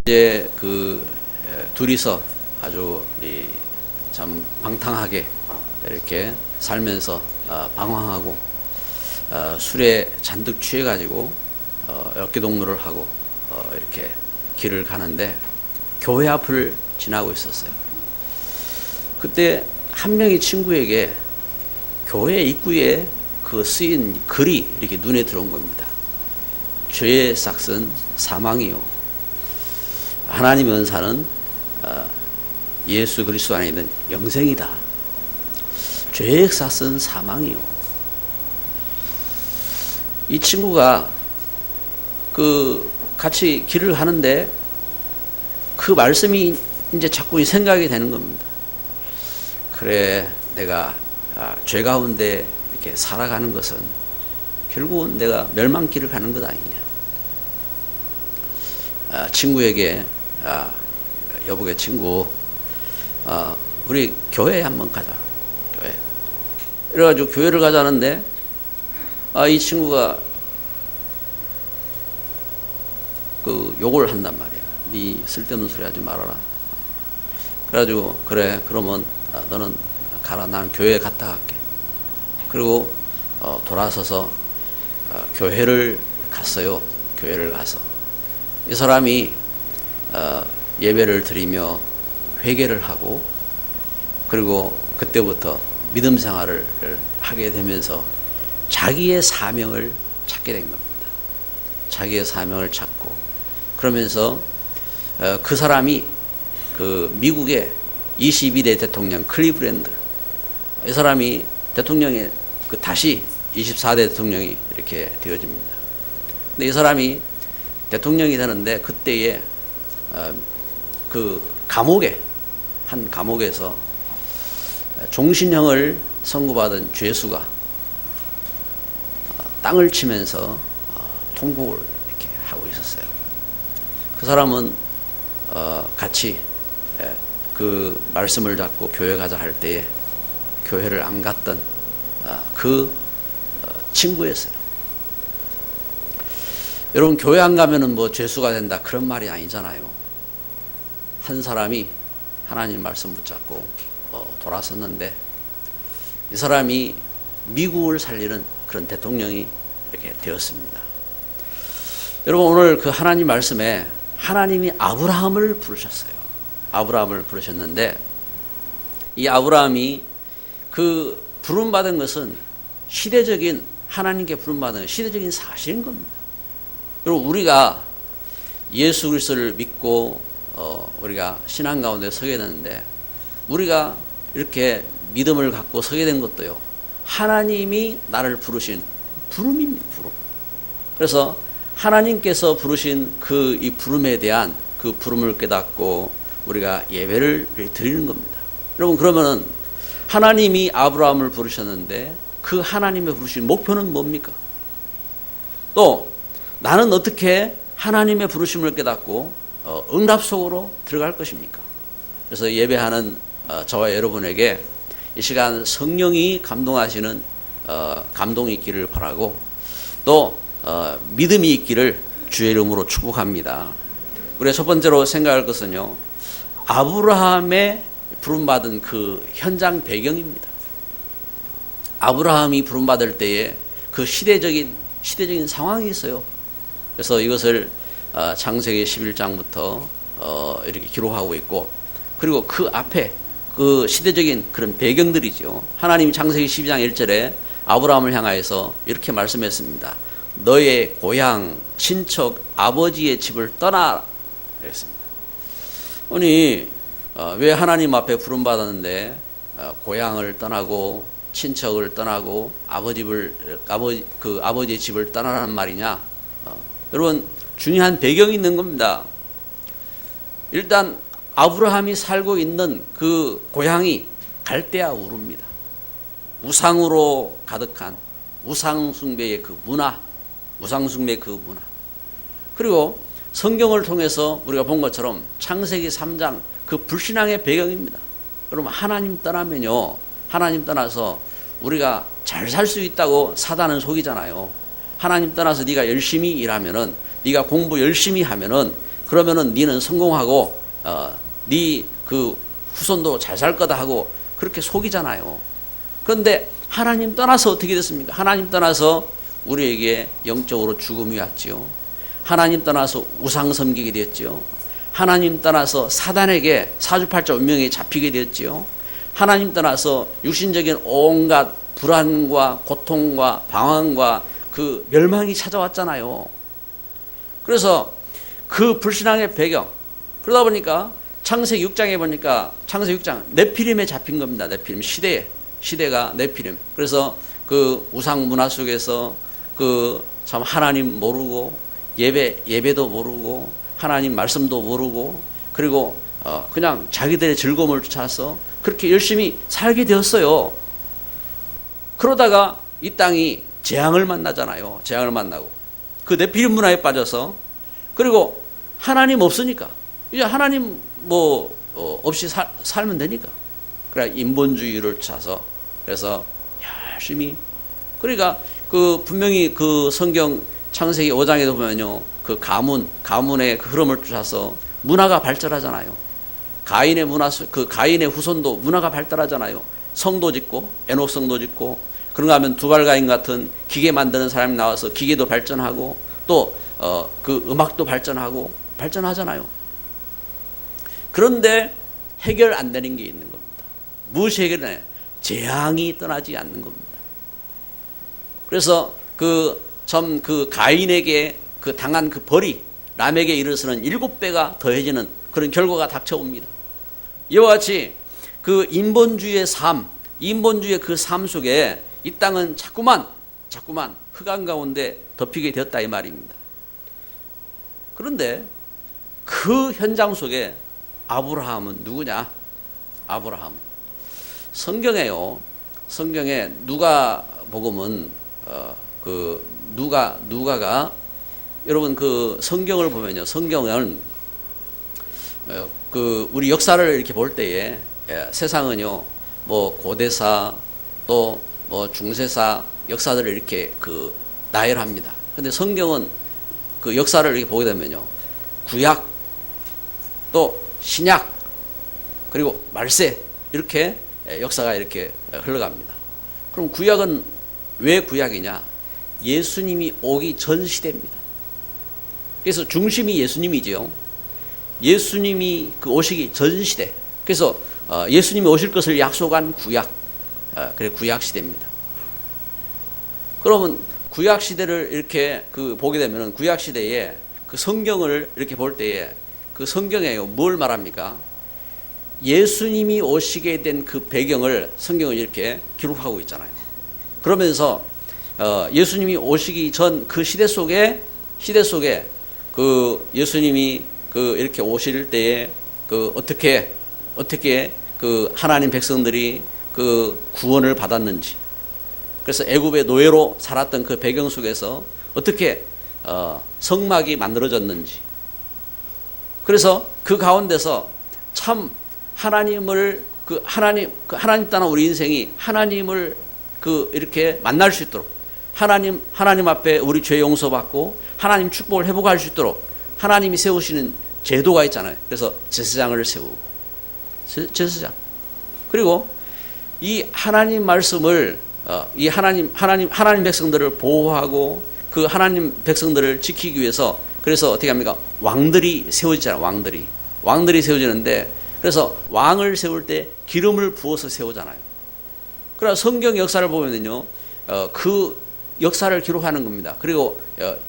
이제 둘이서 아주 참 방탕하게 이렇게 살면서 방황하고 술에 잔뜩 취해가지고 어깨동무를 하고 이렇게 길을 가는데 교회 앞을 지나고 있었어요. 그때 한 명의 친구에게 교회 입구에 그 쓰인 글이 이렇게 눈에 들어온 겁니다. 죄의 삭은 사망이요, 하나님의 은사는 예수 그리스도 안에 있는 영생이다. 죄의 삭은 사망이요. 이 친구가 같이 길을 하는데 그 말씀이 이제 자꾸 생각이 되는 겁니다. 그래, 내가 죄 가운데 이렇게 살아가는 것은 결국은 내가 멸망길을 가는 것 아니냐. 친구에게 여보게 친구, 우리 교회에 한번 가자. 교회. 그래가지고 교회를 가자는데 이 친구가 욕을 한단 말이야. 네 쓸데없는 소리 하지 말아라. 그래가지고 그래, 그러면 너는 가라. 나는 교회에 갔다 갈게. 그리고 돌아서서 교회를 갔어요. 교회를 가서 이 사람이 예배를 드리며 회개를 하고, 그리고 그때부터 믿음 생활을 하게 되면서 자기의 사명을 찾게 된 겁니다. 자기의 사명을 찾고, 그러면서 그 사람이 미국의 22대 대통령 클리브랜드, 이 사람이 대통령이 다시 24대 대통령이 이렇게 되어집니다. 근데 이 사람이 대통령이 되는데 그때에 한 감옥에서 종신형을 선고받은 죄수가 땅을 치면서 통곡을 이렇게 하고 있었어요. 그 사람은 같이 그 말씀을 잡고 교회 가자 할 때에 교회를 안 갔던 친구였어요. 여러분, 교회 안 가면은 뭐 죄수가 된다 그런 말이 아니잖아요. 한 사람이 하나님 말씀 붙잡고 돌아섰는데 이 사람이 미국을 살리는 그런 대통령이 이렇게 되었습니다. 여러분, 오늘 그 하나님 말씀에 하나님이 아브라함을 부르셨어요. 아브라함을 부르셨는데 이 아브라함이 부름받은 것은 시대적인, 하나님께 부름받은 시대적인 사실인 겁니다. 여러분, 우리가 예수 그리스도를 믿고 우리가 신앙 가운데 서게 되는데, 우리가 이렇게 믿음을 갖고 서게 된 것도요, 하나님이 나를 부르신 부름입니다. 부름. 그래서 하나님께서 부르신 이 부름에 대한 그 부름을 깨닫고 우리가 예배를 드리는 겁니다. 여러분, 그러면은 하나님이 아브라함을 부르셨는데 그 하나님의 부르신 목표는 뭡니까? 또 나는 어떻게 하나님의 부르심을 깨닫고 응답 속으로 들어갈 것입니까? 그래서 예배하는 저와 여러분에게 이 시간 성령이 감동하시는 감동이 있기를 바라고, 또 믿음이 있기를 주의 이름으로 축복합니다. 우리가 첫 번째로 생각할 것은요, 아브라함의 부름받은 그 현장 배경입니다. 아브라함이 부름받을 때에 그 시대적인 상황이 있어요. 그래서 이것을 창세기 11장부터 이렇게 기록하고 있고, 그리고 그 앞에 그 시대적인 그런 배경들이죠. 하나님이 창세기 12장 1절에 아브라함을 향하여서 이렇게 말씀했습니다. 너의 고향, 친척, 아버지의 집을 떠나. 그랬습니다. 아니, 왜 하나님 앞에 부름받았는데 고향을 떠나고 친척을 떠나고 아버지의 집을 떠나라는 말이냐? 여러분, 중요한 배경이 있는 겁니다. 일단 아브라함이 살고 있는 그 고향이 갈대아 우르입니다. 우상으로 가득한 우상숭배의 그 문화. 그리고 성경을 통해서 우리가 본 것처럼 창세기 3장 그 불신앙의 배경입니다. 여러분, 하나님 떠나면요, 하나님 떠나서 우리가 잘 살 수 있다고 사단은 속이잖아요. 하나님 떠나서 네가 열심히 일하면은, 네가 공부 열심히 하면은 그러면은 니는 성공하고 니 그 후손도 잘 살 거다 하고 그렇게 속이잖아요. 그런데 하나님 떠나서 어떻게 됐습니까? 하나님 떠나서 우리에게 영적으로 죽음이 왔지요. 하나님 떠나서 우상 섬기게 되었지요. 하나님 떠나서 사단에게 사주팔자 운명에 잡히게 되었지요. 하나님 떠나서 육신적인 온갖 불안과 고통과 방황과 그 멸망이 찾아왔잖아요. 그래서 그 불신앙의 배경, 그러다 보니까 창세기 6장에 보니까 창세기 6장 네피림에 잡힌 겁니다. 네피림 시대가 네피림. 그래서 그 우상 문화 속에서 그 참 하나님 모르고 예배도 모르고 하나님 말씀도 모르고 그리고 그냥 자기들의 즐거움을 찾아서 그렇게 열심히 살게 되었어요. 그러다가 이 땅이 재앙을 만나잖아요. 재앙을 만나고 그 네피림 문화에 빠져서 그리고 하나님 없으니까 이제 하나님 없이 살면 되니까 그래 인본주의를 찾아서 그래서 열심히 그러니까 그 분명히 그 성경 창세기 5장에도 보면요 그 가문의 그 흐름을 쫓아서 문화가 발전하잖아요. 가인의 문화 그 가인의 후손도 문화가 발달하잖아요. 성도 짓고 에녹성도 짓고 그런가 하면 두발가인 같은 기계 만드는 사람이 나와서 기계도 발전하고 또 그 음악도 발전하잖아요. 그런데 해결 안 되는 게 있는 겁니다. 무엇이 해결되냐? 재앙이 떠나지 않는 겁니다. 그래서 그 가인에게 그 당한 그 벌이 람에게 이르러서는 7배가 더해지는 그런 결과가 닥쳐옵니다. 이와 같이 그 인본주의의 그 삶 속에 이 땅은 자꾸만 흑암 가운데 덮이게 되었다 이 말입니다. 그런데 그 현장 속에 아브라함은 누구냐? 아브라함. 성경에요. 성경에 누가복음은 그 누가가 여러분 그 성경을 보면요. 성경은 그 우리 역사를 이렇게 볼 때에 세상은요. 뭐 고대사 또 뭐 중세사 역사들을 이렇게 그 나열합니다. 근데 성경은 그 역사를 이렇게 보게 되면요. 구약 또 신약 그리고 말세 이렇게 역사가 이렇게 흘러갑니다. 그럼 구약은 왜 구약이냐? 예수님이 오기 전 시대입니다. 그래서 중심이 예수님이지요. 예수님이 그 오시기 전 시대. 그래서 예수님이 오실 것을 약속한 구약. 그래 구약 시대입니다. 그러면 구약 시대를 이렇게 그 보게 되면은 구약 시대에 그 성경을 이렇게 볼 때에 그 성경에 뭘 말합니까? 예수님이 오시게 된 그 배경을 성경은 이렇게 기록하고 있잖아요. 그러면서 예수님이 오시기 전 그 시대 속에 그 예수님이 그 이렇게 오실 때에 그 어떻게 그 하나님 백성들이 그 구원을 받았는지, 그래서 애굽의 노예로 살았던 그 배경 속에서 어떻게 성막이 만들어졌는지, 그래서 그 가운데서 참 하나님을 하나님 따라 우리 인생이 하나님을 그 이렇게 만날 수 있도록 하나님 앞에 우리 죄 용서받고 하나님 축복을 회복할 수 있도록 하나님이 세우시는 제도가 있잖아요. 그래서 제사장을 세우고 제사장 그리고 이 하나님 말씀을 이 하나님 백성들을 보호하고 그 하나님 백성들을 지키기 위해서 그래서 어떻게 합니까? 왕들이 세워지잖아요. 왕들이 세워지는데 그래서 왕을 세울 때 기름을 부어서 세우잖아요. 그래서 성경 역사를 보면은요, 그 역사를 기록하는 겁니다. 그리고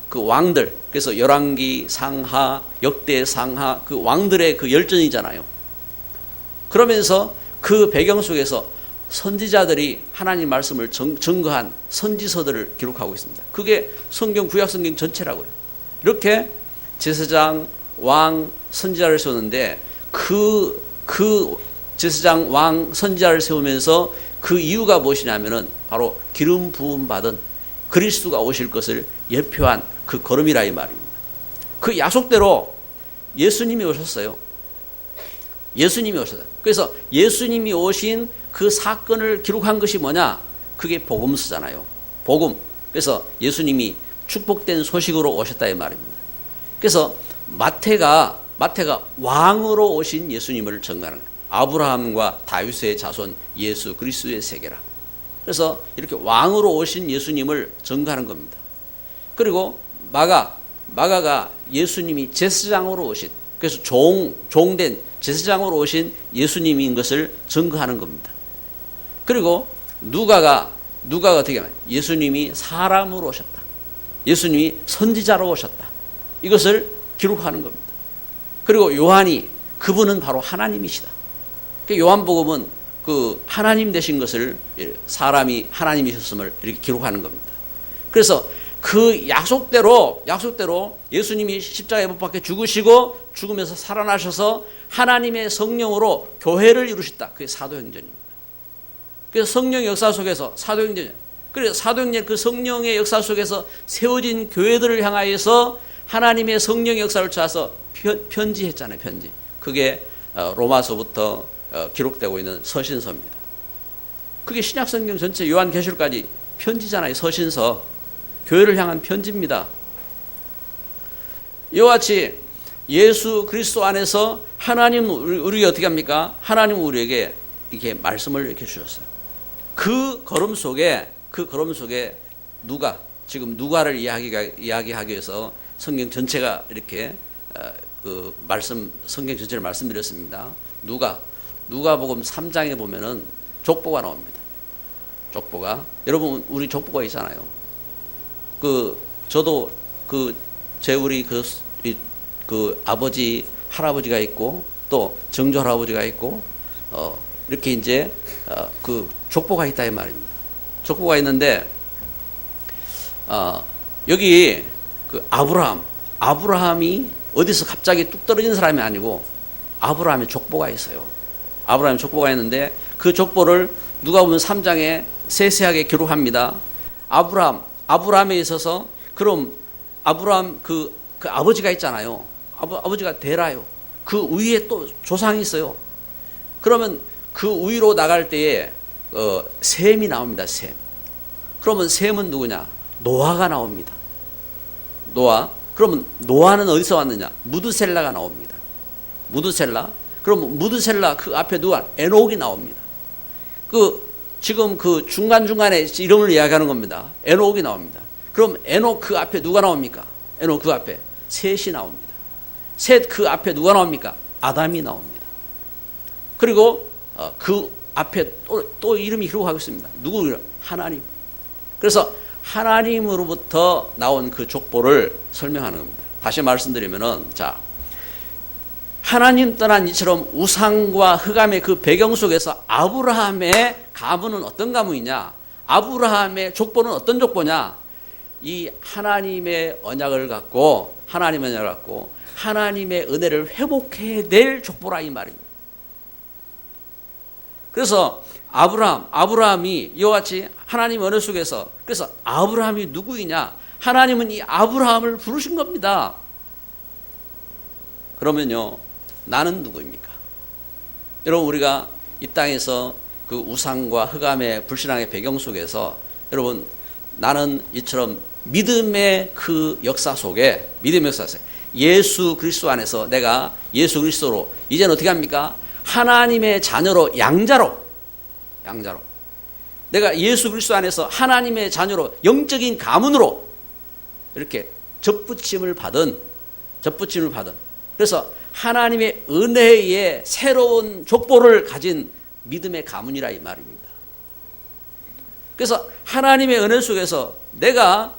그 왕들, 그래서 열왕기, 상하, 역대, 상하, 그 왕들의 그 열전이잖아요. 그러면서 그 배경 속에서 선지자들이 하나님 말씀을 증거한 선지서들을 기록하고 있습니다. 그게 성경, 구약 성경 전체라고요. 이렇게 제사장, 왕, 선지자를 세우는데 그 제사장, 왕, 선지자를 세우면서 그 이유가 무엇이냐면은 바로 기름 부음 받은 그리스도가 오실 것을 예표한 그 걸음이라 이 말입니다. 그 약속대로 예수님이 오셨어요. 그래서 예수님이 오신 그 사건을 기록한 것이 뭐냐? 그게 복음서잖아요. 복음. 그래서 예수님이 축복된 소식으로 오셨다 이 말입니다. 그래서 마태가 왕으로 오신 예수님을 증거하는 거예요. 아브라함과 다윗의 자손 예수 그리스도의 세계라. 그래서 이렇게 왕으로 오신 예수님을 증거하는 겁니다. 그리고 마가가 예수님이 제사장으로 오신, 그래서 종된 제사장으로 오신 예수님인 것을 증거하는 겁니다. 그리고 누가가 어떻게 하냐? 예수님이 사람으로 오셨다. 예수님이 선지자로 오셨다. 이것을 기록하는 겁니다. 그리고 요한이 그분은 바로 하나님이시다. 요한복음은 그 하나님 되신 것을, 사람이 하나님이셨음을 이렇게 기록하는 겁니다. 그래서 그 약속대로 예수님이 십자가에 못 박혀 죽으시고 죽으면서 살아나셔서 하나님의 성령으로 교회를 이루셨다. 그게 사도행전입니다. 그래서 성령의 역사 속에서 사도행전이에요. 그래서 사도행전 그 성령의 역사 속에서 세워진 교회들을 향하여서 하나님의 성령의 역사를 찾아서 편지했잖아요. 편지. 그게 로마서부터 기록되고 있는 서신서입니다. 그게 신약성경 전체 요한계시록까지 편지잖아요. 서신서. 교회를 향한 편지입니다. 이와 같이 예수 그리스도 안에서 하나님 우리가 어떻게 합니까? 하나님 우리에게 이렇게 말씀을 이렇게 주셨어요. 그 걸음 속에 누가 지금 누가를 이야기하기 위해서 성경 전체가 이렇게 그 말씀 성경 전체를 말씀드렸습니다. 누가복음 3장에 보면은 족보가 나옵니다. 족보가 여러분 우리 족보가 있잖아요. 저도 우리 아버지 할아버지가 있고 또 정조 할아버지가 있고 이렇게 이제 그 족보가 있다 이 말입니다. 족보가 있는데 여기 그 아브라함이 어디서 갑자기 뚝 떨어진 사람이 아니고 아브라함의 족보가 있어요. 아브라함의 족보가 있는데 그 족보를 누가복음 3장에 세세하게 기록합니다. 아브라함에 있어서 그럼 아브라함 그 아버지가 있잖아요. 아버지가 데라요. 그 위에 또 조상이 있어요. 그러면 그 위로 나갈 때에 셈이 나옵니다. 셈. 그러면 셈은 누구냐? 노아가 나옵니다. 노아. 그러면 노아는 어디서 왔느냐? 무드셀라가 나옵니다. 무드셀라. 그럼 무드셀라 그 앞에 누가? 에녹이 나옵니다. 지금 그 중간중간에 이름을 이야기하는 겁니다. 에녹이 나옵니다. 그럼 에녹 그 앞에 누가 나옵니까? 에녹 그 앞에 셋이 나옵니다. 셋 그 앞에 누가 나옵니까? 아담이 나옵니다. 그리고 그 앞에 또 이름이 기록하고 있습니다. 누구? 하나님. 그래서 하나님으로부터 나온 그 족보를 설명하는 겁니다. 다시 말씀드리면은 하나님 떠난 이처럼 우상과 흑암의 그 배경 속에서 아브라함의 가문은 어떤 가문이냐? 아브라함의 족보는 어떤 족보냐? 이 하나님의 언약을 갖고 하나님의 은혜를 회복해야 될 족보라 이 말입니다. 그래서 아브라함이 이와 같이 하나님의 언약 속에서 그래서 아브라함이 누구이냐? 하나님은 이 아브라함을 부르신 겁니다. 그러면요. 나는 누구입니까? 여러분 우리가 이 땅에서 그 우상과 흑암의 불신앙의 배경 속에서 여러분 나는 이처럼 믿음의 그 역사 속에 예수 그리스도 안에서 내가 예수 그리스도로 이제는 어떻게 합니까? 하나님의 자녀로 양자로 내가 예수 그리스도 안에서 하나님의 자녀로 영적인 가문으로 이렇게 접붙임을 받은 그래서 하나님의 은혜의 새로운 족보를 가진 믿음의 가문이라 이 말입니다. 그래서 하나님의 은혜 속에서 내가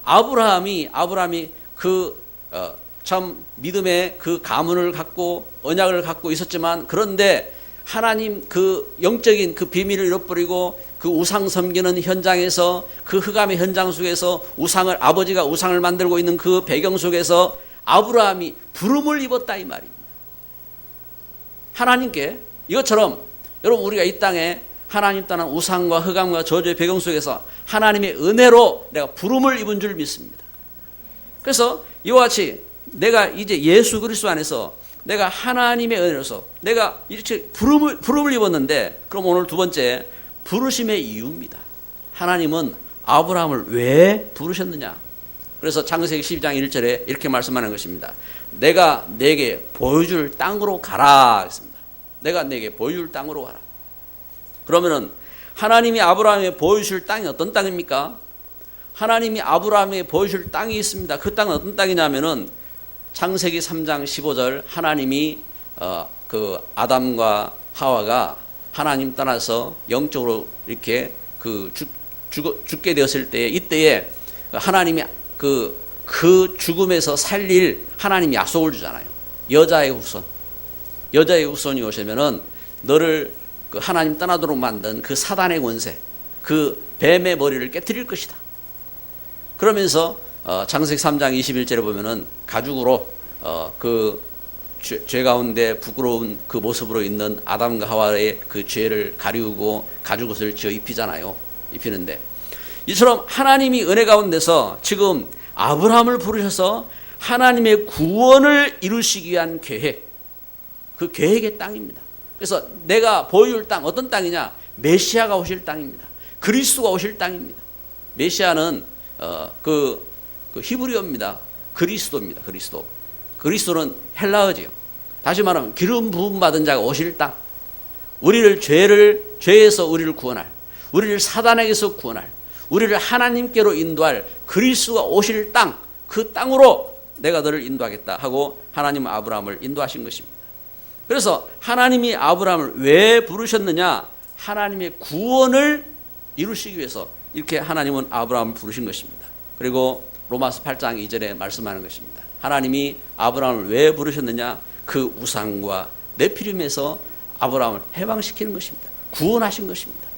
아브라함이 참 믿음의 그 가문을 갖고 언약을 갖고 있었지만 그런데 하나님 그 영적인 그 비밀을 잃어버리고 그 우상 섬기는 현장에서 그 흑암의 현장 속에서 아버지가 우상을 만들고 있는 그 배경 속에서 아브라함이 부름을 입었다 이 말입니다. 하나님께 이것처럼 여러분 우리가 이 땅에 하나님 떠난 우상과 흑암과 저주의 배경 속에서 하나님의 은혜로 내가 부름을 입은 줄 믿습니다. 그래서 이와 같이 내가 이제 예수 그리스도 안에서 내가 하나님의 은혜로서 내가 이렇게 부름을 입었는데 그럼 오늘 두 번째 부르심의 이유입니다. 하나님은 아브라함을 왜 부르셨느냐? 그래서 창세기 12장 1절에 이렇게 말씀하는 것입니다. 내가 내게 보여줄 땅으로 가라 했습니다. 내가 내게 보여줄 땅으로 가라. 그러면은 하나님이 아브라함에 보여주실 땅이 어떤 땅입니까? 하나님이 아브라함에 보여줄 땅이 있습니다. 그 땅은 어떤 땅이냐면은 창세기 3장 15절 하나님이 그 아담과 하와가 하나님 떠나서 영적으로 이렇게 죽게 되었을 때 이때에 하나님이 그 죽음에서 살릴 하나님이 약속을 주잖아요. 여자의 후손이 오시면은 너를 그 하나님 떠나도록 만든 그 사단의 권세, 그 뱀의 머리를 깨뜨릴 것이다. 그러면서 창세기 3장 21절에 보면은 가죽으로 그 죄 가운데 부끄러운 그 모습으로 있는 아담과 하와의 그 죄를 가리우고 가죽옷을 지어 입히는데 이처럼 하나님이 은혜 가운데서 지금 아브라함을 부르셔서 하나님의 구원을 이루시기 위한 계획, 그 계획의 땅입니다. 그래서 내가 보여줄 땅, 어떤 땅이냐? 메시아가 오실 땅입니다. 그리스도가 오실 땅입니다. 메시아는 그 히브리어입니다. 그리스도입니다. 그리스도는 헬라어지요. 다시 말하면 기름 부음 받은 자가 오실 땅. 우리를 죄에서 우리를 구원할, 우리를 사단에게서 구원할, 우리를 하나님께로 인도할 그리스도가 오실 땅, 그 땅으로 내가 너를 인도하겠다 하고 하나님은 아브라함을 인도하신 것입니다. 그래서 하나님이 아브라함을 왜 부르셨느냐? 하나님의 구원을 이루시기 위해서 이렇게 하나님은 아브라함을 부르신 것입니다. 그리고 로마서 8장 2절에 말씀하는 것입니다. 하나님이 아브라함을 왜 부르셨느냐? 그 우상과 네피림에서 아브라함을 해방시키는 것입니다. 구원하신 것입니다.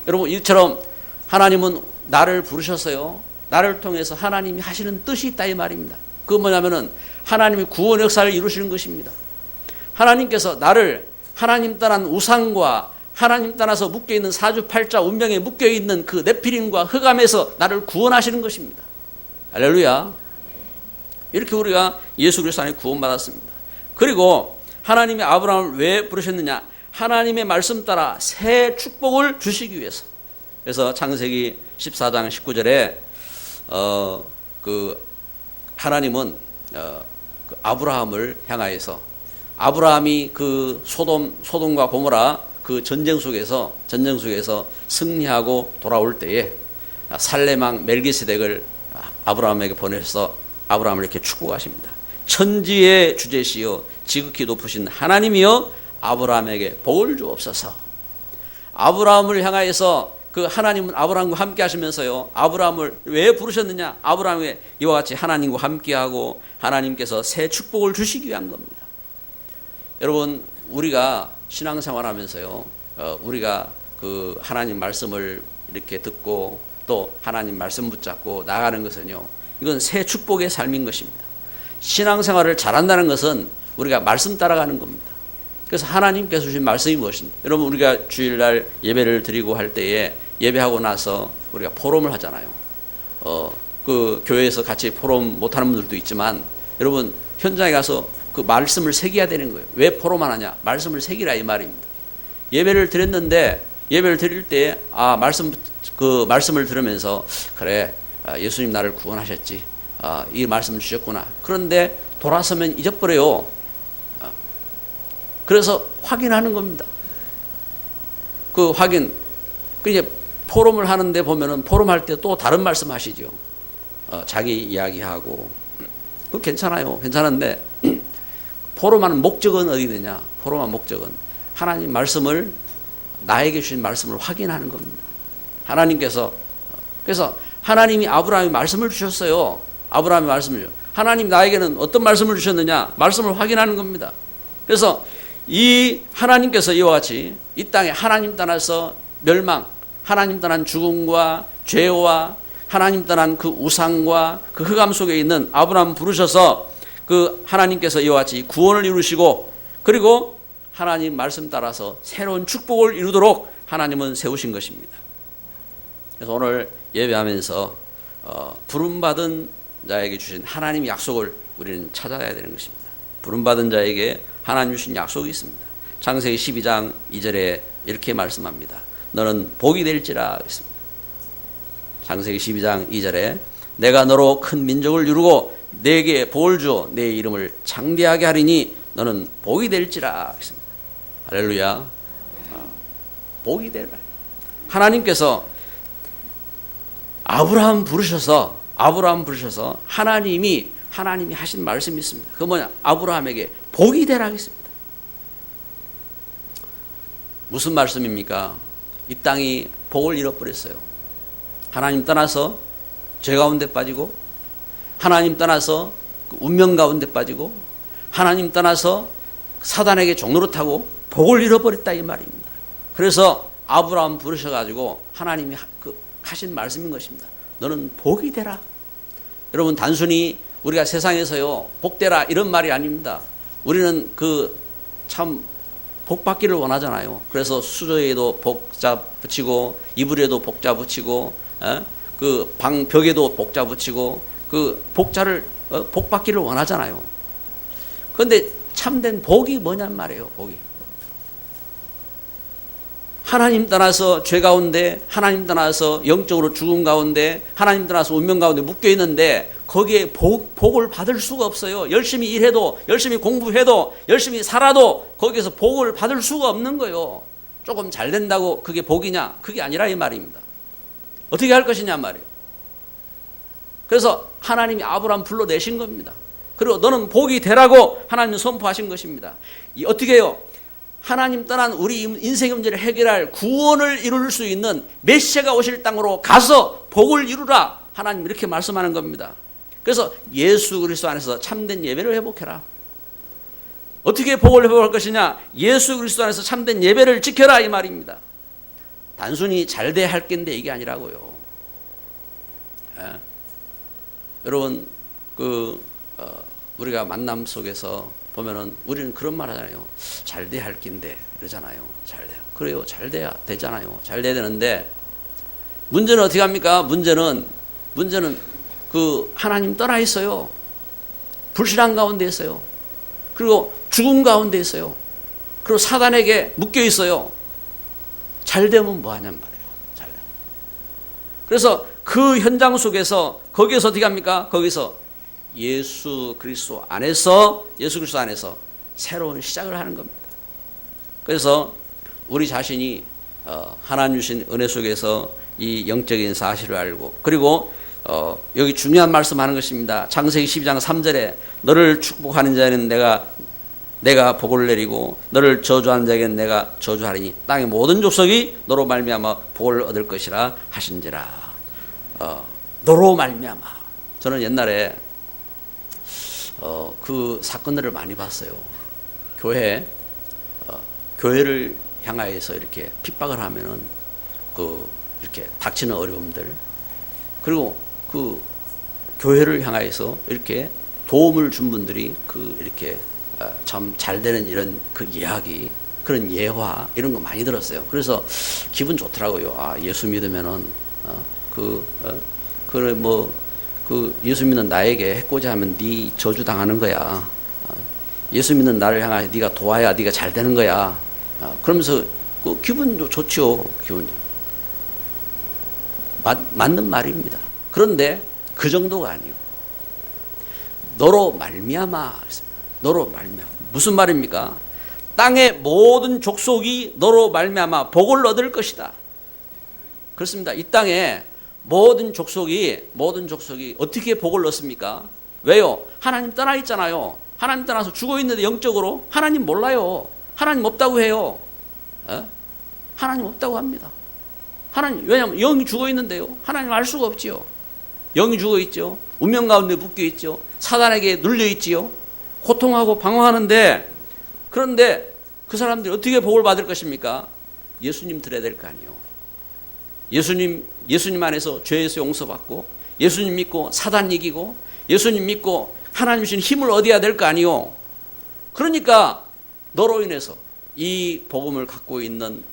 여러분, 이처럼 하나님은 나를 부르셨어요. 나를 통해서 하나님이 하시는 뜻이 있다 이 말입니다. 그건 뭐냐면은 하나님이 구원 역사를 이루시는 것입니다. 하나님께서 나를 하나님 떠난 우상과 하나님 떠나서 묶여있는 사주팔자 운명에 묶여있는 그 네피림과 흑암에서 나를 구원하시는 것입니다. 할렐루야. 이렇게 우리가 예수 그리스도 안에 구원받았습니다. 그리고 하나님이 아브라함을 왜 부르셨느냐? 하나님의 말씀 따라 새 축복을 주시기 위해서. 그래서 창세기 14장 19절에 하나님은 그 아브라함을 향하여서 아브라함이 그 소돔과 고모라 그 전쟁 속에서 승리하고 돌아올 때에 살레망 멜기세덱을 아브라함에게 보내셔서 아브라함을 이렇게 축복하십니다. 천지의 주제시여 지극히 높으신 하나님이여 아브라함에게 복을 주옵소서. 아브라함을 향하여서 그 하나님은 아브라함과 함께 하시면서요, 아브라함을 왜 부르셨느냐? 아브라함에 이와 같이 하나님과 함께하고 하나님께서 새 축복을 주시기 위한 겁니다. 여러분, 우리가 신앙생활 하면서요, 우리가 그 하나님 말씀을 이렇게 듣고 또 하나님 말씀 붙잡고 나가는 것은요, 이건 새 축복의 삶인 것입니다. 신앙생활을 잘한다는 것은 우리가 말씀 따라가는 겁니다. 그래서 하나님께서 주신 말씀이 무엇입니까? 여러분, 우리가 주일날 예배를 드리고 할 때에 예배하고 나서 우리가 포럼을 하잖아요. 그 교회에서 같이 포럼 못하는 분들도 있지만 여러분, 현장에 가서 그 말씀을 새겨야 되는 거예요. 왜 포럼만 하냐? 말씀을 새기라 이 말입니다. 예배를 드렸는데 예배를 드릴 때 말씀을 들으면서 그래, 예수님 나를 구원하셨지. 이 말씀을 주셨구나. 그런데 돌아서면 잊어버려요. 그래서 확인하는 겁니다. 그 확인. 이제 포럼을 하는데 보면은 포럼할 때 또 다른 말씀 하시죠. 자기 이야기하고. 그거 괜찮아요. 괜찮은데 포럼하는 목적은 어디 있느냐? 포럼한 목적은 하나님 말씀을, 나에게 주신 말씀을 확인하는 겁니다. 그래서 하나님이 아브라함이 말씀을 주셨어요. 아브라함이 말씀을 주셨어요. 하나님 나에게는 어떤 말씀을 주셨느냐? 말씀을 확인하는 겁니다. 그래서 이 하나님께서 이와 같이 이 땅에 하나님 떠나서 멸망, 하나님 떠난 죽음과 죄와 하나님 떠난 그 우상과 그 흑암 속에 있는 아브라함 부르셔서 그 하나님께서 이와 같이 구원을 이루시고, 그리고 하나님 말씀 따라서 새로운 축복을 이루도록 하나님은 세우신 것입니다. 그래서 오늘 예배하면서 부름받은 자에게 주신 하나님의 약속을 우리는 찾아야 되는 것입니다. 부름받은 자에게 하나님 주신 약속이 있습니다. 창세기 12장 2절에 이렇게 말씀합니다. 너는 복이 될지라 했습니다. 창세기 12장 2절에 내가 너로 큰 민족을 이루고 내게 복을 주어 내 이름을 장대하게 하리니 너는 복이 될지라 했습니다. 할렐루야. 복이 되라. 하나님께서 아브라함 부르셔서 하나님이 하신 말씀이 있습니다. 그 뭐냐? 아브라함에게 복이 되라 했습니다. 무슨 말씀입니까? 이 땅이 복을 잃어버렸어요. 하나님 떠나서 죄 가운데 빠지고, 하나님 떠나서 운명 가운데 빠지고, 하나님 떠나서 사단에게 종노릇하고 복을 잃어버렸다 이 말입니다. 그래서 아브라함 부르셔가지고 하나님이 하신 말씀인 것입니다. 너는 복이 되라. 여러분, 단순히 우리가 세상에서요 복되라 이런 말이 아닙니다. 우리는 참 복받기를 원하잖아요. 그래서 수저에도 복자 붙이고, 이불에도 복자 붙이고, 그 벽에도 복자 붙이고, 그 복자를 복받기를 원하잖아요. 그런데 참된 복이 뭐냔 말이에요. 복이 하나님 떠나서 죄 가운데, 하나님 떠나서 영적으로 죽음 가운데, 하나님 떠나서 운명 가운데 묶여 있는데 거기에 복을 받을 수가 없어요. 열심히 일해도, 열심히 공부해도, 열심히 살아도 거기에서 복을 받을 수가 없는 거예요. 조금 잘 된다고 그게 복이냐? 그게 아니라 이 말입니다. 어떻게 할 것이냐 말이에요. 그래서 하나님이 아브라함 불러내신 겁니다. 그리고 너는 복이 되라고 하나님 선포하신 것입니다. 어떻게 해요? 하나님 떠난 우리 인생의 문제를 해결할 구원을 이룰 수 있는 메시아가 오실 땅으로 가서 복을 이루라. 하나님 이렇게 말씀하는 겁니다. 그래서 예수 그리스도 안에서 참된 예배를 회복해라. 어떻게 복을 회복할 것이냐? 예수 그리스도 안에서 참된 예배를 지켜라 이 말입니다. 단순히 잘돼야 할 겐데 이게 아니라고요. 여러분, 우리가 만남 속에서 보면은 우리는 그런 말 하잖아요. 잘 돼야 할 낀데 그러잖아요. 잘 돼야. 그래요. 잘 돼야 되잖아요. 잘 돼야 되는데 문제는 어떻게 합니까? 문제는 하나님 떠나 있어요. 불신앙 가운데 있어요. 그리고 죽음 가운데 있어요. 그리고 사단에게 묶여 있어요. 잘 되면 뭐 하냔 말이에요. 잘 되면. 그래서 그 현장 속에서 거기에서 어떻게 합니까? 거기서 예수 그리스도 안에서 새로운 시작을 하는 겁니다. 그래서 우리 자신이 하나님 주신 은혜 속에서 이 영적인 사실을 알고, 그리고 여기 중요한 말씀하는 것입니다. 창세기 12장 3절에 너를 축복하는 자에는 내가 복을 내리고 너를 저주하는 자에게는 내가 저주하리니 땅의 모든 족속이 너로 말미암아 복을 얻을 것이라 하신지라. 너로 말미암아. 저는 옛날에 그 사건들을 많이 봤어요. 교회를 향하여서 이렇게 핍박을 하면은 이렇게 닥치는 어려움들, 그리고 그 교회를 향하여서 이렇게 도움을 준 분들이 이렇게 참 잘 되는 이런 이야기, 그런 예화 이런 거 많이 들었어요. 그래서 기분 좋더라고요. 아, 예수 믿으면은 예수 믿는 나에게 해코지 하면 네 저주 당하는 거야. 예수 믿는 나를 향하여 네가 도와야 네가 잘 되는 거야. 그러면서 기분 좋죠. 기분. 맞는 말입니다. 그런데 그 정도가 아니고 너로 말미암아. 너로 말미암아. 무슨 말입니까? 땅의 모든 족속이 너로 말미암아 복을 얻을 것이다. 그렇습니다. 이 땅에 모든 족속이 어떻게 복을 얻습니까? 왜요? 하나님 떠나 있잖아요. 하나님 떠나서 죽어 있는데 영적으로 하나님 몰라요. 하나님 없다고 해요. 하나님 없다고 합니다. 왜냐하면 영이 죽어 있는데요. 하나님 알 수가 없지요. 영이 죽어 있죠. 운명 가운데 묶여 있죠. 사단에게 눌려 있지요. 고통하고 방황하는데, 그런데 그 사람들이 어떻게 복을 받을 것입니까? 예수님 들어야 될 거 아니에요. 예수님 안에서 죄에서 용서받고, 예수님 믿고 사단 이기고, 예수님 믿고 하나님 주신 힘을 얻어야 될 거 아니요. 그러니까 너로 인해서, 이 복음을 갖고 있는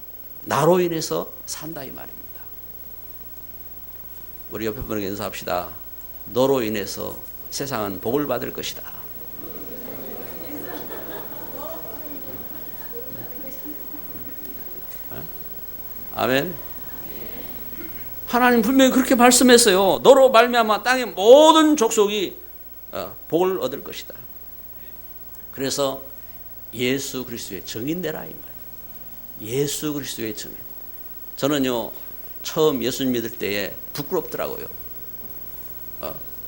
나로 인해서 산다 이 말입니다. 우리 옆에 분에게 인사합시다. 너로 인해서 세상은 복을 받을 것이다. 아멘. 하나님 분명히 그렇게 말씀했어요. 너로 말미암아 땅의 모든 족속이 복을 얻을 것이다. 그래서 예수 그리스도의 증인되라 이 말. 예수 그리스도의 증인. 저는요 처음 예수님 믿을 때에 부끄럽더라고요.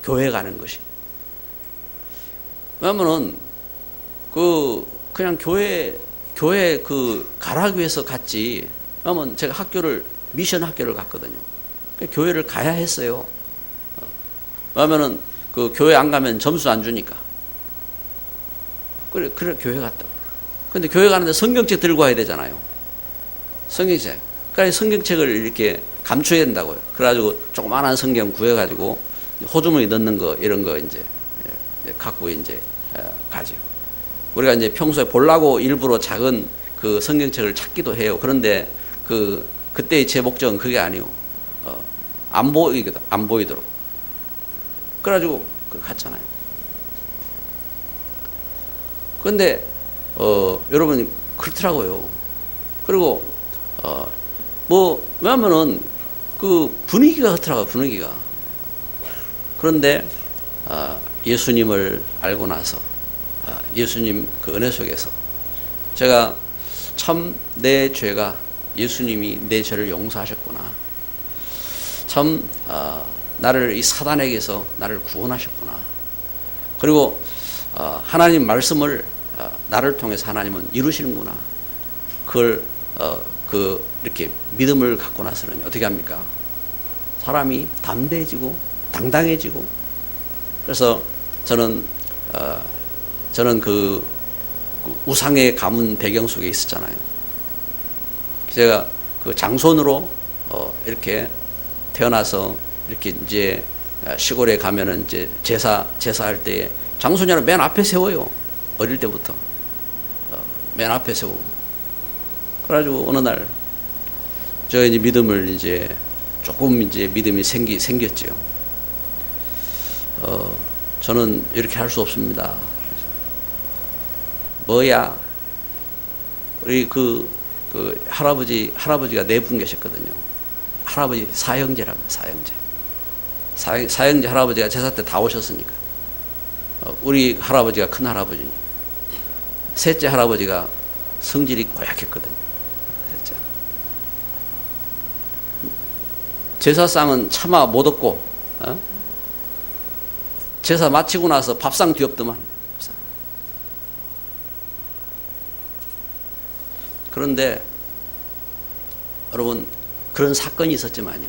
교회 가는 것이. 왜냐면은 그냥 교회 가라고 해서 갔지. 왜냐면 제가 미션 학교를 갔거든요. 교회를 가야 했어요. 왜냐면은 그 교회 안 가면 점수 안 주니까. 그래 교회 갔다. 근데 교회 가는데 성경책 들고 와야 되잖아요. 성경책. 그러니까 성경책을 이렇게 감춰야 된다고요. 그래가지고 조그만한 성경 구해가지고 호주머니 넣는 거 이런 거 이제 갖고 이제 가죠. 우리가 이제 평소에 보려고 일부러 작은 그 성경책을 찾기도 해요. 그런데 그때의 제 목적은 그게 아니에요. 안 보이도록. 그래가지고 갔잖아요. 그런데 여러분 그렇더라고요. 그리고 왜냐면은 그 분위기가 그렇더라고요. 분위기가. 그런데 예수님을 알고 나서 예수님 그 은혜 속에서 제가 참 내 죄가 예수님이 내 죄를 용서하셨구나. 참 나를 이 사단에게서 나를 구원하셨구나. 그리고 하나님 말씀을 나를 통해서 하나님은 이루시는구나. 그걸 이렇게 믿음을 갖고 나서는 어떻게 합니까? 사람이 담대해지고 당당해지고. 그래서 저는 그 우상의 가문 배경 속에 있었잖아요. 제가 그 장손으로 이렇게 태어나서 이렇게 이제 시골에 가면은 이제 제사할 때 장손이 맨 앞에 세워요. 어릴 때부터 맨 앞에 세우고. 그래가지고 어느 날 저 이제 믿음을 이제 조금 이제 믿음이 생겼지요. 저는 이렇게 할 수 없습니다. 뭐야? 우리 그 할아버지가 네 분 계셨거든요. 할아버지 사형제랍니다. 사형제 할아버지가 제사 때 다 오셨으니까. 우리 할아버지가 큰 할아버지니. 셋째 할아버지가 성질이 고약했거든요. 셋째. 제사상은 차마 못 얻고, 제사 마치고 나서 밥상 뒤엎더만. 그런데 여러분 그런 사건이 있었지만요.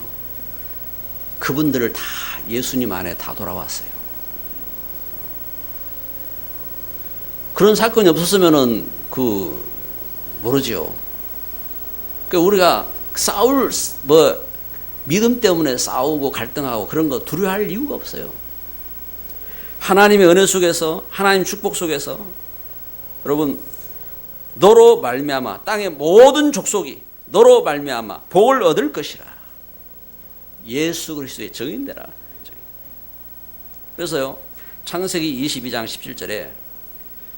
그분들을 다 예수님 안에 다 돌아왔어요. 그런 사건이 없었으면은 모르죠. 우리가 믿음 때문에 싸우고 갈등하고 그런 거 두려워할 이유가 없어요. 하나님의 은혜 속에서, 하나님 축복 속에서 여러분 너로 말미암아 땅의 모든 족속이 너로 말미암아 복을 얻을 것이라. 예수 그리스도의 증인되라. 그래서요 창세기 22장 17절에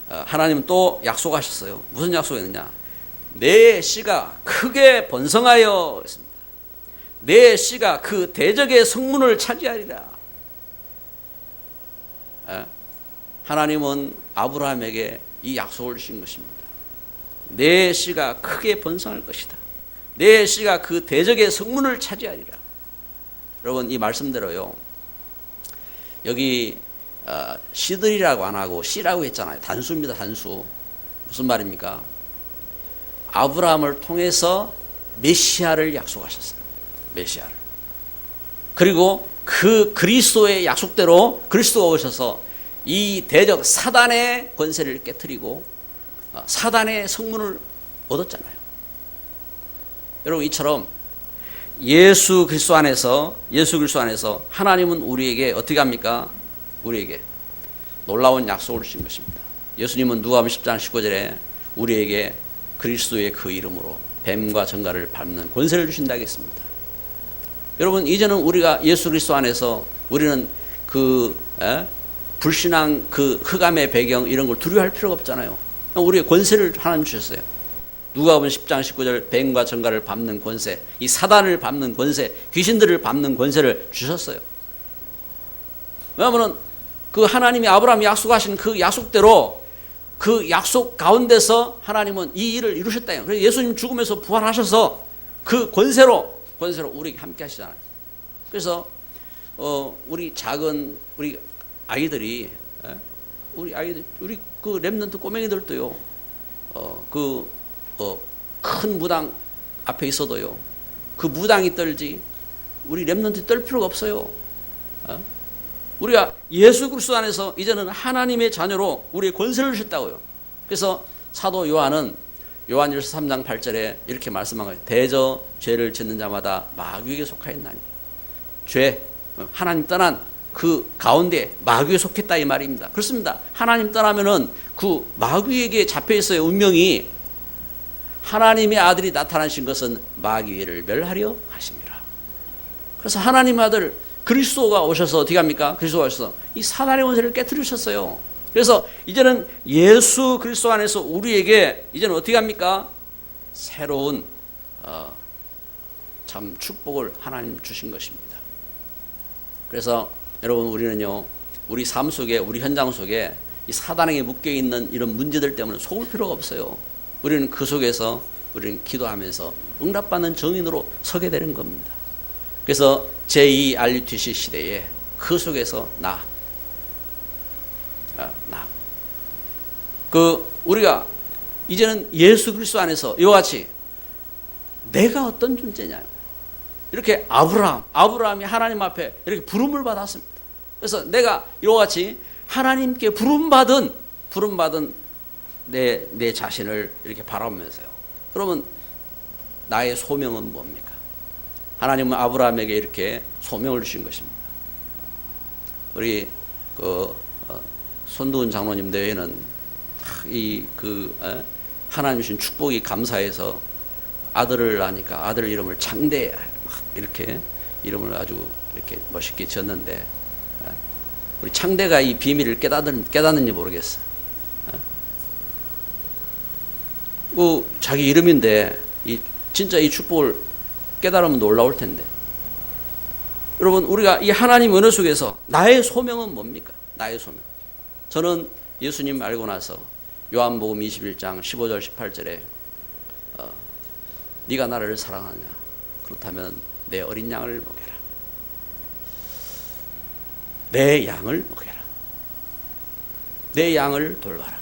하나님은 또 약속하셨어요. 무슨 약속이었느냐? 내 씨가 크게 번성하여 했습니다. 내 씨가 그 대적의 성문을 차지하리라. 하나님은 아브라함에게 이 약속을 주신 것입니다. 내 씨가 크게 번성할 것이다. 내 씨가 그 대적의 성문을 차지하리라. 여러분 이 말씀대로요. 여기 씨들이라고 안 하고 씨라고 했잖아요. 단수입니다. 단수. 무슨 말입니까? 아브라함을 통해서 메시아를 약속하셨어요. 메시아를. 그리고 그 그리스도의 약속대로 그리스도가 오셔서 이 대적 사단의 권세를 깨트리고 사단의 성문을 얻었잖아요. 여러분 이처럼 예수 그리스도 안에서 하나님은 우리에게 어떻게 합니까? 우리에게 놀라운 약속을 주신 것입니다. 예수님은 누가복음 10장 19절에 우리에게 그리스도의 그 이름으로 뱀과 정갈을 밟는 권세를 주신다 했습니다. 여러분 이제는 우리가 예수 그리스도 안에서 우리는 불신앙 그 흑암의 배경 이런 걸 두려워할 필요가 없잖아요. 우리의 권세를 하나님 주셨어요. 누가복음 10장 19절 뱀과 정갈을 밟는 권세, 이 사단을 밟는 권세, 귀신들을 밟는 권세를 주셨어요. 왜냐하면 그 하나님이 아브라함이 약속하신 그 약속대로 그 약속 가운데서 하나님은 이 일을 이루셨다. 그래서 예수님 죽음에서 부활하셔서 그 권세로 우리에게 함께 하시잖아요. 그래서 우리 작은 우리 아이들이 우리 그 렘넌트 꼬맹이들도요. 큰 무당 앞에 있어도요. 그 무당이 떨지 우리 렘넌트 떨 필요가 없어요. 우리가 예수 그리스도 안에서 이제는 하나님의 자녀로 우리의 권세를 주셨다고요. 그래서 사도 요한은 요한일서 3장 8절에 이렇게 말씀한 거예요. 대저 죄를 짓는 자마다 마귀에게 속하였나니. 죄, 하나님 떠난 그 가운데 마귀에 속했다 이 말입니다. 그렇습니다. 하나님 떠나면은 그 마귀에게 잡혀 있어요. 운명이. 하나님의 아들이 나타나신 것은 마귀를 멸하려 하십니다. 그래서 하나님의 아들 그리스도가 오셔서 어떻게 합니까? 그리스도가 오셔서 이 사단의 원세를 깨뜨리셨어요. 그래서 이제는 예수 그리스도 안에서 우리에게 이제는 어떻게 합니까? 새로운 참 축복을 하나님 주신 것입니다. 그래서 여러분 우리는요, 우리 삶 속에, 우리 현장 속에 이 사단에게 묶여 있는 이런 문제들 때문에 속을 필요가 없어요. 우리는 그 속에서 우리는 기도하면서 응답받는 정인으로 서게 되는 겁니다. 그래서 제2 RUTC 시대에 그 속에서 우리가 이제는 예수 그리스도 안에서 이와 같이 내가 어떤 존재냐. 이렇게 아브라함이 하나님 앞에 이렇게 부름을 받았습니다. 그래서 내가 이와 같이 하나님께 부름받은 내 자신을 이렇게 바라보면서요. 그러면 나의 소명은 뭡니까? 하나님은 아브라함에게 이렇게 소명을 주신 것입니다. 우리 손두훈 장로님 대회는 하나님 주신 축복이 감사해서 아들을 낳으니까 아들 이름을 창대 이렇게 이름을 아주 이렇게 멋있게 지었는데 우리 창대가 이 비밀을 깨닫는지 모르겠어. 자기 이름인데 진짜 이 축복을 깨달으면 놀라울 텐데. 여러분 우리가 이 하나님 은혜 속에서 나의 소명은 뭡니까? 나의 소명. 저는 예수님 알고 나서 요한복음 21장 15절 18절에 네가 나를 사랑하느냐? 그렇다면 내 어린 양을 먹여라. 내 양을 먹여라. 내 양을 돌봐라.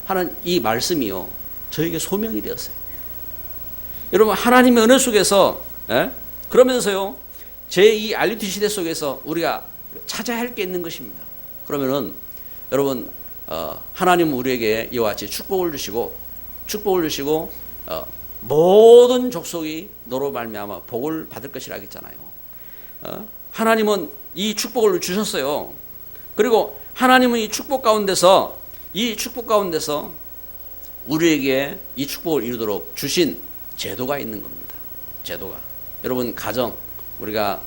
하는 이 말씀이요. 저에게 소명이 되었어요. 여러분 하나님의 은혜 속에서 그러면서요. 제2 RUT 시대 속에서 우리가 찾아야 할 게 있는 것입니다. 그러면은 여러분 하나님은 우리에게 이와 같이 축복을 주시고 모든 족속이 너로 말미암아 복을 받을 것이라 했잖아요. 하나님은 이 축복을 주셨어요. 그리고 하나님은 이 축복 가운데서 우리에게 이 축복을 이루도록 주신 제도가 있는 겁니다. 제도가. 여러분 가정 우리가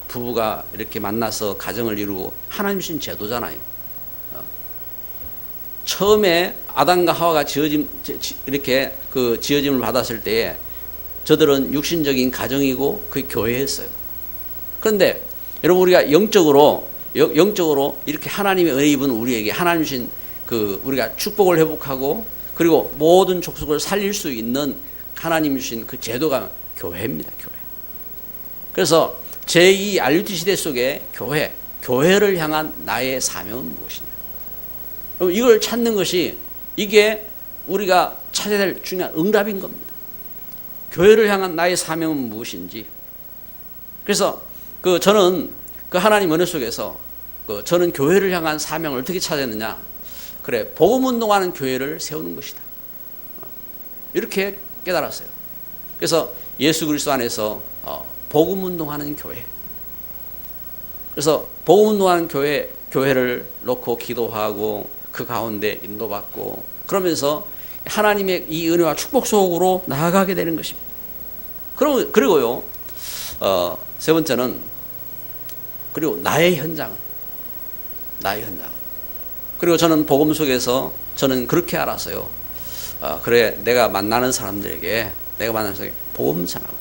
부부가 이렇게 만나서 가정을 이루고 하나님 주신 제도잖아요. 처음에 아담과 하와가 이렇게 지어짐을 받았을 때에 저들은 육신적인 가정이고 그게 교회였어요. 그런데 여러분 우리가 영적으로 이렇게 하나님의 은혜 입은 우리에게 하나님 주신 우리가 축복을 회복하고 그리고 모든 족속을 살릴 수 있는 하나님 주신 그 제도가 교회입니다. 교회. 그래서 제2 RUT 시대 속에 교회를 향한 나의 사명은 무엇이냐? 이걸 찾는 것이 이게 우리가 찾아야 될 중요한 응답인 겁니다. 교회를 향한 나의 사명은 무엇인지. 그래서 저는 하나님 은혜 속에서 저는 교회를 향한 사명을 어떻게 찾았느냐? 그래, 복음 운동하는 교회를 세우는 것이다. 이렇게 깨달았어요. 그래서 예수 그리스도 안에서 복음 운동하는 교회. 그래서 복음 운동하는 교회를 놓고 기도하고 그 가운데 인도받고 그러면서 하나님의 이 은혜와 축복 속으로 나아가게 되는 것입니다. 그리고요, 세 번째는 그리고 나의 현장은. 그리고 저는 복음 속에서 저는 그렇게 알았어요. 그래, 내가 만나는 사람들에게 복음 전하고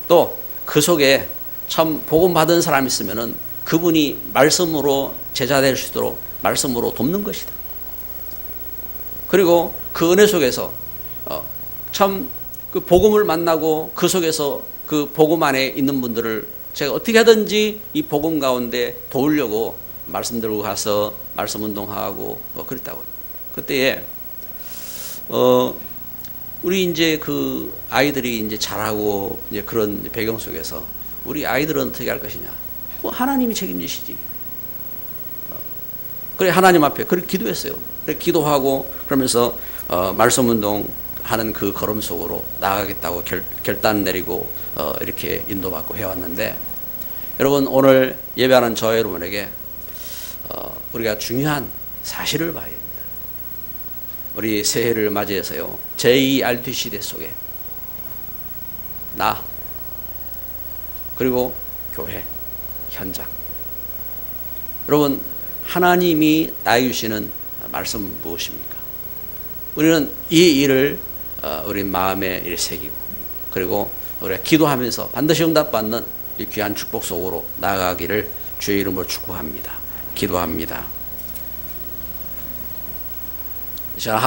또 그 속에 참 복음 받은 사람이 있으면은 그분이 말씀으로 제자 될 수 있도록 말씀으로 돕는 것이다. 그리고 그 은혜 속에서 참 그 복음을 만나고 그 속에서 그 복음 안에 있는 분들을 제가 어떻게 하든지 이 복음 가운데 도우려고 말씀 들고 가서 말씀 운동하고 그랬다고요. 그때에 우리 이제 그 아이들이 이제 자라고 이제 그런 배경 속에서 우리 아이들은 어떻게 할 것이냐? 하나님이 책임지시지. 그래 하나님 앞에 그렇게 기도했어요. 그래 기도하고 그러면서 말씀 운동 하는 그 걸음 속으로 나가겠다고 결단 내리고 이렇게 인도받고 해왔는데, 여러분 오늘 예배하는 저 여러분에게 우리가 중요한 사실을 봐야 됩니다. 우리 새해를 맞이해서요, 제2RT 시대 속에 나 그리고 교회 현장, 여러분 하나님이 나에게 주시는 말씀 무엇입니까? 우리는 이 일을 우리 마음에 새기고, 그리고 우리가 기도하면서 반드시 응답받는 이 귀한 축복 속으로 나아가기를 주의 이름으로 축복합니다. 기도합니다. 자,